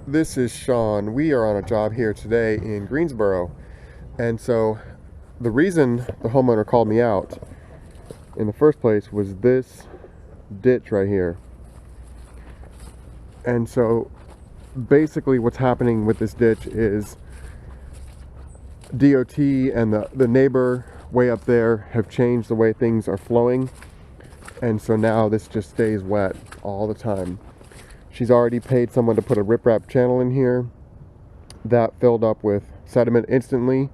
This is Sean. We are on a job here today in Greensboro. And so the reason the homeowner called me out in the first place was this ditch right here. And so basically what's happening with this ditch is DOT and the neighbor way up there have changed the way things are flowing. And so now this just stays wet all the time. She's already paid someone to put a riprap channel in here. That filled up with sediment instantly.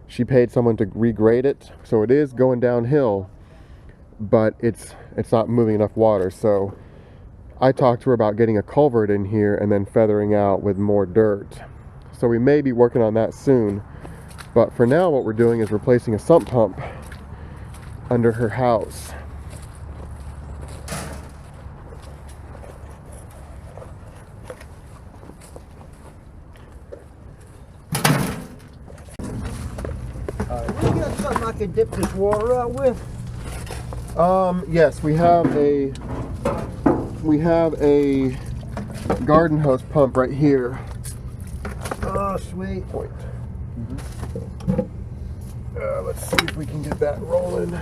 She paid someone to regrade it, so it is going downhill, but it's not moving enough water. So I talked to her about getting a culvert in here and then feathering out with more dirt. So we may be working on that soon, but for now what we're doing is replacing a sump pump under her house. You got something I can dip this water out with? Yes, we have a garden hose pump right here. Oh, sweet. Point. Let's see if we can get that rolling.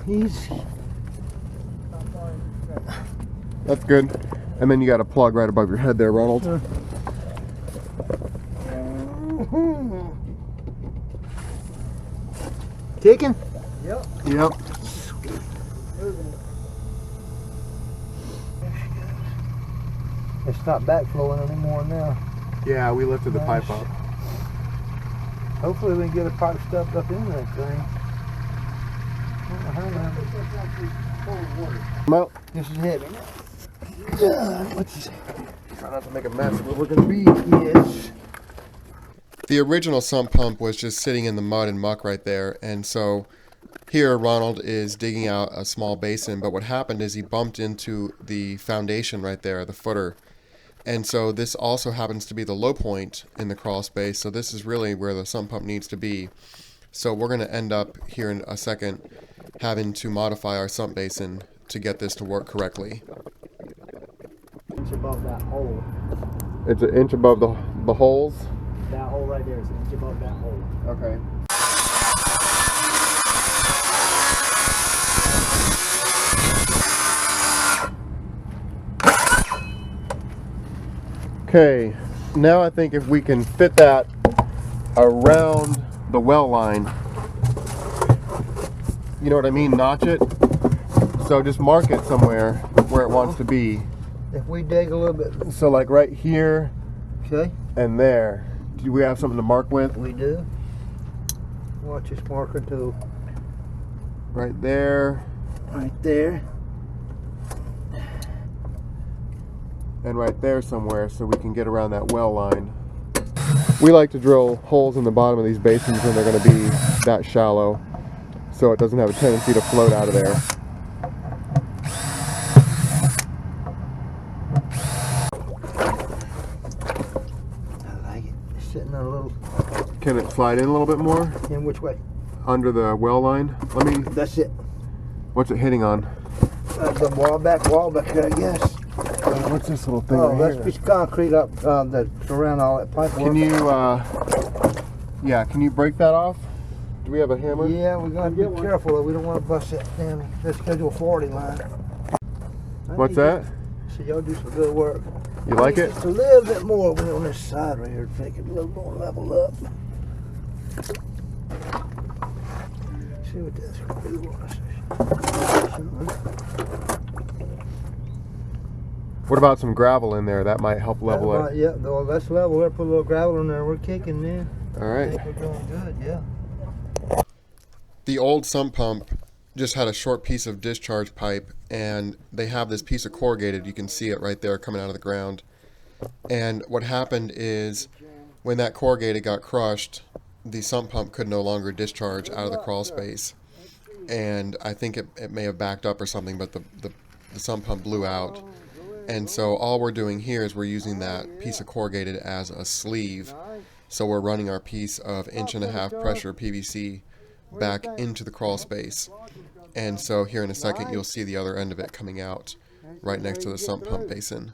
Easy. That's good. And then you got a plug right above your head there, Ronald. Kicking? Yep. Yep. It's not backflowing anymore now. Yeah, we lifted the pipe up. Hopefully we can get a pipe stuffed up in that thing. Well, This is heavy. try not to make a mess where we're gonna be. Yes. The original sump pump was just sitting in the mud and muck right there, and so here Ronald is digging out a small basin, but what happened is he bumped into the foundation right there, the footer. And so this also happens to be the low point in the crawl space, so this is really where the sump pump needs to be. So we're going to end up here in a second having to modify our sump basin to get this to work correctly. Inch above that hole. It's an inch above the holes. That hole right there is an inch above that hole. Okay. Okay, now I think if we can fit that around the well line, you know what I mean, notch it. So just mark it somewhere where it wants to be. If we dig a little bit. So like right here Okay. and there. Do we have something to mark with? We do. Watch this marker too. Right there Right there. and right there somewhere so we can get around that well line. We like to drill holes in the bottom of these basins when they're going to be that shallow so it doesn't have a tendency to float out of there. I like it. It's sitting on a little. Can it slide in a little bit more In which way? under the well line? Let me. That's it. What's it hitting on? The wall back there, I guess. What's this little thing Oh, right that's here? piece of concrete up that's around all that pipe work. Can you, yeah, can you break that off? Do we have a hammer? Yeah, we're gonna be careful though. We don't want to bust that damn Schedule 40 line. What's that? So y'all do some good work. You like it? Just a little bit more on this side right here to make it a little more level up. See what that's gonna do on us. What about some gravel in there? That might help level it. Yeah, well, let's level it. Put a little gravel in there. We're kicking, man. All right. I think we're doing good, yeah. The old sump pump just had a short piece of discharge pipe, and they have this piece of corrugated. You can see it right there coming out of the ground. And what happened is when that corrugated got crushed, the sump pump could no longer discharge out of the crawl space. And I think it may have backed up or something, but the sump pump blew out. And so all we're doing here is we're using that piece of corrugated as a sleeve. So we're running our piece of 1.5 inch pressure PVC back into the crawl space. And so here in a second you'll see the other end of it coming out right next to the sump pump basin.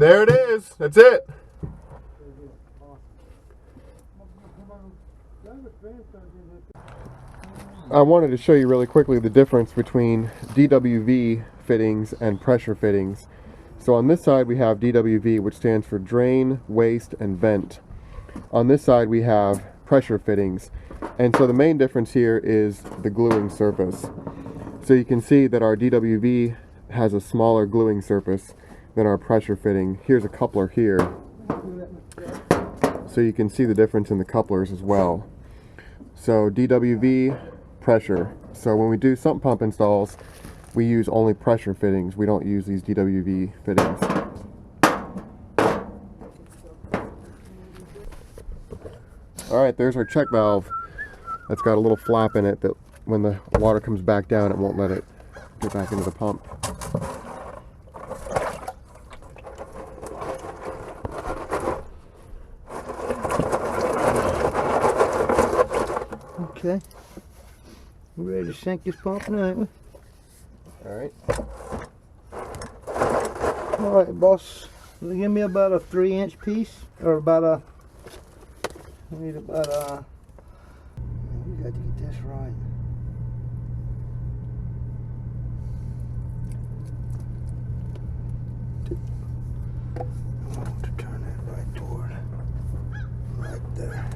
There it is. That's it. I wanted to show you really quickly the difference between DWV fittings and pressure fittings. So on this side we have DWV, which stands for drain, waste, and vent. On this side we have pressure fittings. And so the main difference here is the gluing surface. So you can see that our DWV has a smaller gluing surface than our pressure fitting. Here's a coupler here. So you can see the difference in the couplers as well. So DWV, pressure. So when we do sump pump installs, we use only pressure fittings. We don't use these DWV fittings. Alright, there's our check valve. That's got a little flap in it that when the water comes back down, it won't let it get back into the pump. Okay. We're ready to sink this pump now, ain't we? Alright. Alright, boss. Give me about a 3-inch piece, or about a. I need about a. We got to get this right. I want to turn that right toward. Right there.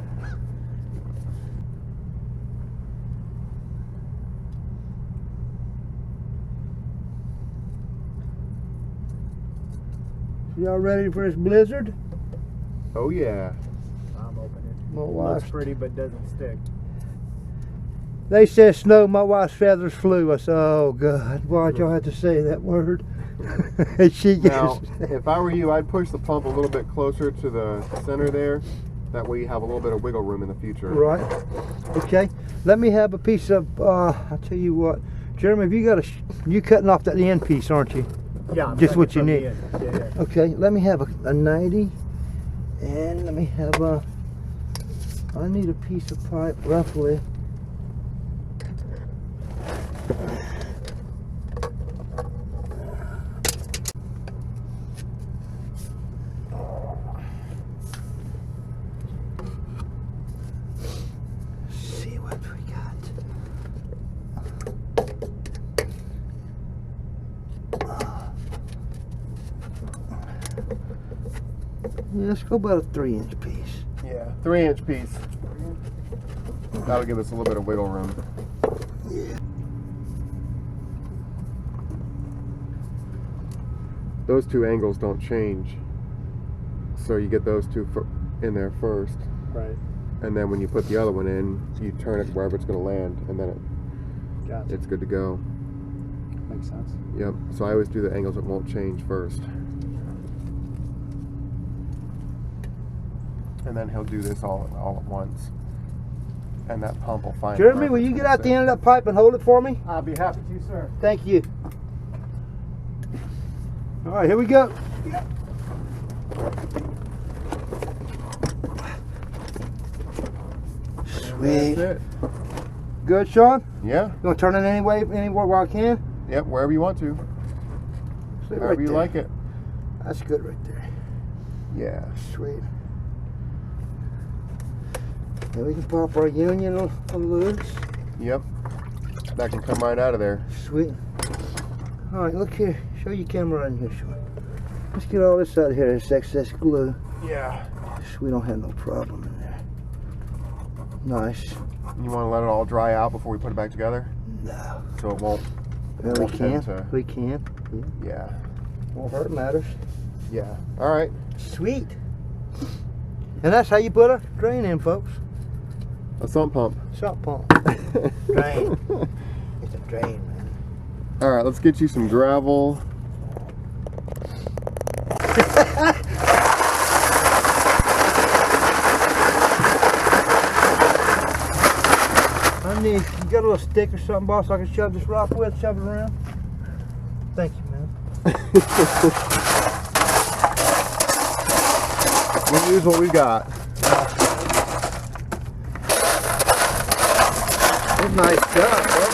Y'all ready for this blizzard? Oh yeah. I'm opening it. My Looks wife's pretty, but doesn't stick. They said snow, my wife's feathers flew. I said, oh God, why'd y'all have to say that word? She Now, gets, if I were you, I'd push the pump a little bit closer to the center there. That way you have a little bit of wiggle room in the future. right. Okay, let me have a piece of, I'll tell you what. Jeremy, have you got you cutting off that end piece, aren't you? Yeah, I'm Just cutting what it you from the need. end. Yeah. Okay, let me have a 90. And let me have a, I need a piece of pipe roughly. See what we got. Yeah, let's go about a 3-inch piece. Yeah, 3-inch piece. That'll give us a little bit of wiggle room. Yeah. Those two angles don't change. So you get those two in there first. Right. And then when you put the other one in, you turn it wherever it's going to land, and then Gotcha. it's good to go. Makes sense. Yep, so I always do the angles that won't change first. And then he'll do this all at once. And that pump will find Jeremy, it. will you get out the end of that pipe and hold it for me? I'll be happy to, sir. Thank you. All right, here we go. Sweet. That's it. Good, Sean? Yeah, You want to turn it anywhere where I can? yep, wherever you want to. Stay However right you there. like it. That's good right there. Yeah. Sweet. Now we can pop our union loose. Yep. That can come right out of there. Sweet. All right, look here. Show your camera in here, Sean. Let's get all this out of here. This excess glue. Yeah. So we don't have no problem in there. Nice. You want to let it all dry out before we put it back together? No. So it won't. Well, we won't tend can. to- We can. Yeah. Won't hurt matters. Yeah. All right. Sweet. And that's how you put a drain in, folks. A sump pump. Sump pump. Drain. It's a drain, man. All right. Let's get you some gravel. I need, you got a little stick or something, boss, I can shove this rock with, shove it around? Thank you, man. We'll use what we got. It's nice job, bro.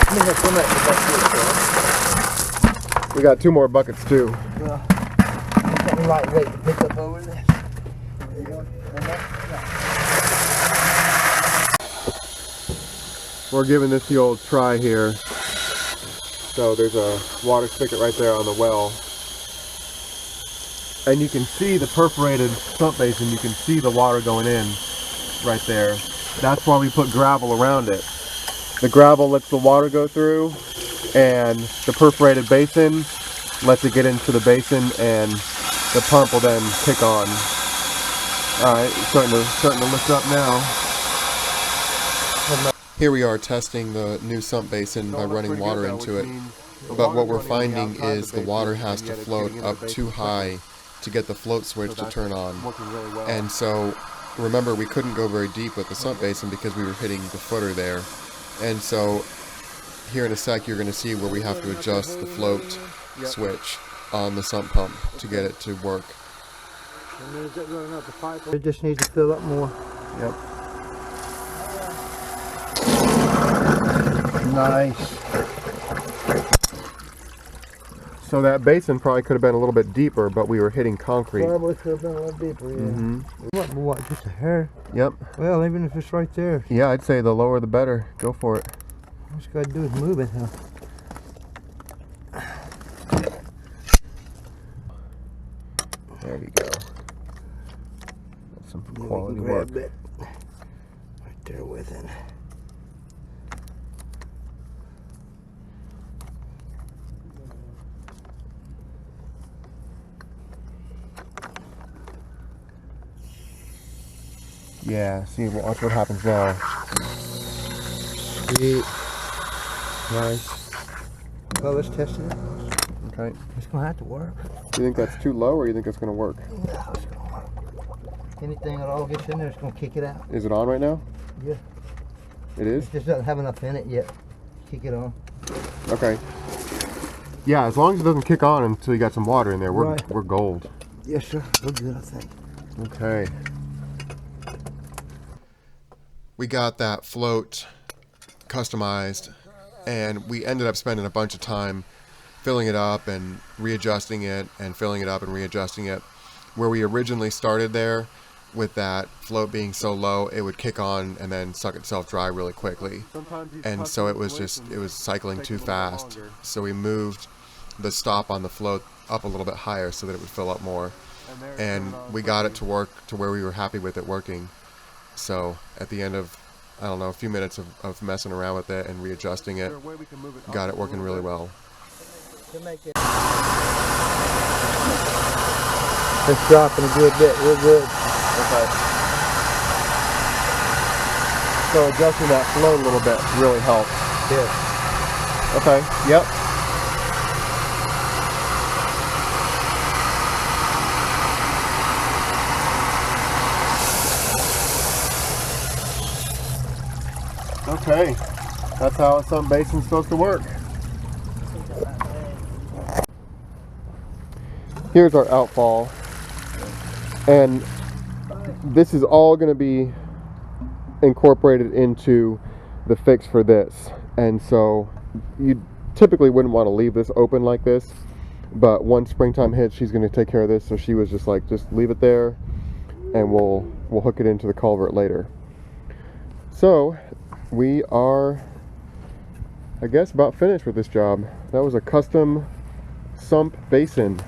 Let me have some of that in the back here, We got 2 more buckets too. Well, something lightweight to pick up over this. There you go. We're giving this the old try here. So there's a water spigot right there on the well. And you can see the perforated sump basin. You can see the water going in right there. That's why we put gravel around it. The gravel lets the water go through, and the perforated basin lets it get into the basin, and the pump will then kick on. Alright, starting to lift up now. Here we are testing the new sump basin by running water into it. But what we're finding is the water has to float up too high to get the float switch to turn on. And so, remember, we couldn't go very deep with the sump basin because we were hitting the footer there. And so, here in a sec, you're going to see where we have to adjust the float switch on the sump pump to get it to work. It just needs to fill up more. Yep. Nice. So that basin probably could have been a little bit deeper, but we were hitting concrete. Probably could have been a little deeper, yeah. What, just a hair? Yep. Well, even if it's right there. Yeah, I'd say the lower the better. Go for it. All you gotta do is move it, huh? There you go. That's some quality work. Grab it right there with it. Yeah, see, watch what happens now. Sweet. Nice. Well, let's test it. Okay. It's gonna have to work. Do you think that's too low, or you think it's going to work? No, it's gonna work. Anything that all gets in there, it's gonna kick it out. Is it on right now? Yeah. It is? It just doesn't have enough in it yet. Kick it on. Okay. Yeah, as long as it doesn't kick on until you got some water in there, we're Right. we're gold. Yes, sir. We're good, I think. Okay. We got that float customized, and we ended up spending a bunch of time filling it up and readjusting it and filling it up and readjusting it. Where we originally started there, with that float being so low, it would kick on and then suck itself dry really quickly. And so it was cycling too fast. So we moved the stop on the float up a little bit higher so that it would fill up more. And we got it to work to where we were happy with it working. So at the end of, I don't know, a few minutes of messing around with it and readjusting it, got it working really well. It's dropping a good bit. We're good. Okay. So adjusting that float a little bit really helped. Yeah. Okay, yep. Okay, that's how a sump basin's supposed to work. Here's our outfall, and this is all going to be incorporated into the fix for this. And so you typically wouldn't want to leave this open like this, but once springtime hits, she's going to take care of this. So she was just like, just leave it there, and we'll hook it into the culvert later. So we are, I guess, about finished with this job. That was a custom sump basin.